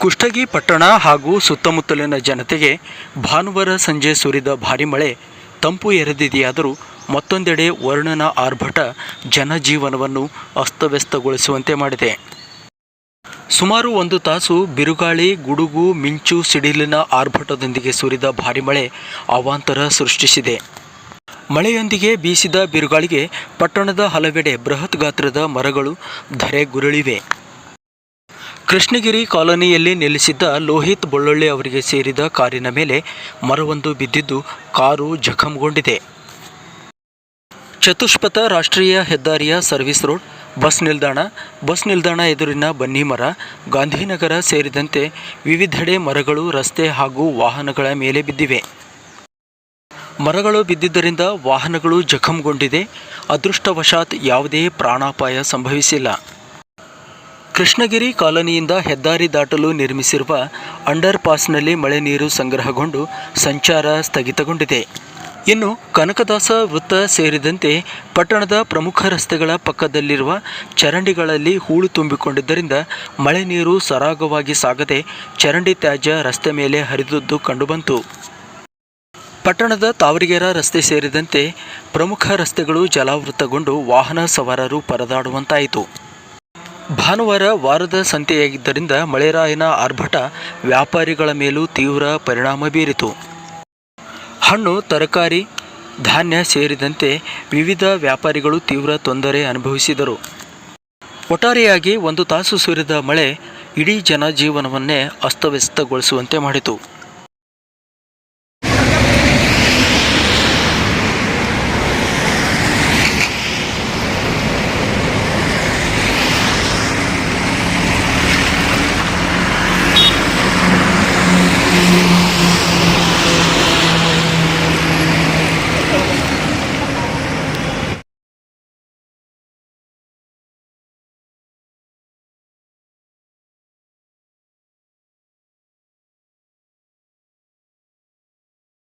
ಕುಷ್ಟಗಿ ಪಟ್ಟಣ ಹಾಗೂ ಸುತ್ತಮುತ್ತಲಿನ ಜನತೆಗೆ ಭಾನುವಾರ ಸಂಜೆ ಸುರಿದ ಭಾರಿ ಮಳೆ ತಂಪು ಎರೆದಿದೆಯಾದರೂ ಮತ್ತೊಂದೆಡೆ ವರುಣನ ಆರ್ಭಟ ಜನಜೀವನವನ್ನು ಅಸ್ತವ್ಯಸ್ತಗೊಳಿಸುವಂತೆ ಮಾಡಿದೆ. ಸುಮಾರು 1 ತಾಸು ಬಿರುಗಾಳಿ, ಗುಡುಗು, ಮಿಂಚು, ಸಿಡಿಲಿನ ಆರ್ಭಟದೊಂದಿಗೆ ಸುರಿದ ಭಾರಿ ಮಳೆ ಅವಾಂತರ ಸೃಷ್ಟಿಸಿದೆ. ಮಳೆಯೊಂದಿಗೆ ಬೀಸಿದ ಬಿರುಗಾಳಿಗೆ ಪಟ್ಟಣದ ಹಲವೆಡೆ ಬೃಹತ್ ಗಾತ್ರದ ಮರಗಳು ಧರೆಗುರುಳಿವೆ. ಕೃಷ್ಣಗಿರಿ ಕಾಲೋನಿಯಲ್ಲಿ ನಿಲ್ಲಿಸಿದ್ದ ಲೋಹಿತ್ ಬೊಳ್ಳೊಳ್ಳಿ ಅವರಿಗೆ ಸೇರಿದ ಕಾರಿನ ಮೇಲೆ ಮರವೊಂದು ಬಿದ್ದಿದ್ದು ಕಾರು ಜಖಂಗೊಂಡಿದೆ. ಚತುಷ್ಪಥ ರಾಷ್ಟ್ರೀಯ ಹೆದ್ದಾರಿಯ ಸರ್ವಿಸ್ ರೋಡ್, ಬಸ್ ನಿಲ್ದಾಣ ಎದುರಿನ ಬನ್ನಿ ಮರ, ಗಾಂಧಿನಗರ ಸೇರಿದಂತೆ ವಿವಿಧೆಡೆ ಮರಗಳು ರಸ್ತೆ ಹಾಗೂ ವಾಹನಗಳ ಮೇಲೆ ಬಿದ್ದಿವೆ. ಮರಗಳು ಬಿದ್ದಿದ್ದರಿಂದ ವಾಹನಗಳು ಜಖಂಗೊಂಡಿದೆ. ಅದೃಷ್ಟವಶಾತ್ ಯಾವುದೇ ಪ್ರಾಣಾಪಾಯ ಸಂಭವಿಸಿಲ್ಲ. ಕೃಷ್ಣಗಿರಿ ಕಾಲೋನಿಯಿಂದ ಹೆದ್ದಾರಿ ದಾಟಲು ನಿರ್ಮಿಸಿರುವ ಅಂಡರ್ ಪಾಸ್ನಲ್ಲಿ ಮಳೆ ನೀರು ಸಂಗ್ರಹಗೊಂಡು ಸಂಚಾರ ಸ್ಥಗಿತಗೊಂಡಿದೆ. ಇನ್ನು ಕನಕದಾಸ ವೃತ್ತ ಸೇರಿದಂತೆ ಪಟ್ಟಣದ ಪ್ರಮುಖ ರಸ್ತೆಗಳ ಪಕ್ಕದಲ್ಲಿರುವ ಚರಂಡಿಗಳಲ್ಲಿ ಹೂಳು ತುಂಬಿಕೊಂಡಿದ್ದರಿಂದ ಮಳೆ ನೀರು ಸರಾಗವಾಗಿ ಸಾಗದೆ ಚರಂಡಿ ತ್ಯಾಜ್ಯ ರಸ್ತೆ ಮೇಲೆ ಹರಿದದ್ದು ಕಂಡುಬಂತು. ಪಟ್ಟಣದ ತಾವರಿಗೆರ ರಸ್ತೆ ಸೇರಿದಂತೆ ಪ್ರಮುಖ ರಸ್ತೆಗಳು ಜಲಾವೃತಗೊಂಡು ವಾಹನ ಸವಾರರು ಪರದಾಡುವಂತಾಯಿತು. ಭಾನುವಾರ ವಾರದ ಸಂತೆಯಾಗಿದ್ದರಿಂದ ಮಳೆರಾಯನ ಆರ್ಭಟ ವ್ಯಾಪಾರಿಗಳ ಮೇಲೂ ತೀವ್ರ ಪರಿಣಾಮ ಬೀರಿತು. ಹಣ್ಣು, ತರಕಾರಿ, ಧಾನ್ಯ ಸೇರಿದಂತೆ ವಿವಿಧ ವ್ಯಾಪಾರಿಗಳು ತೀವ್ರ ತೊಂದರೆ ಅನುಭವಿಸಿದರು. ಒಟ್ಟಾರೆಯಾಗಿ 1 ತಾಸು ಸುರಿದ ಮಳೆ ಇಡೀ ಜನಜೀವನವನ್ನೇ ಅಸ್ತವ್ಯಸ್ತಗೊಳಿಸುವಂತೆ ಮಾಡಿತು.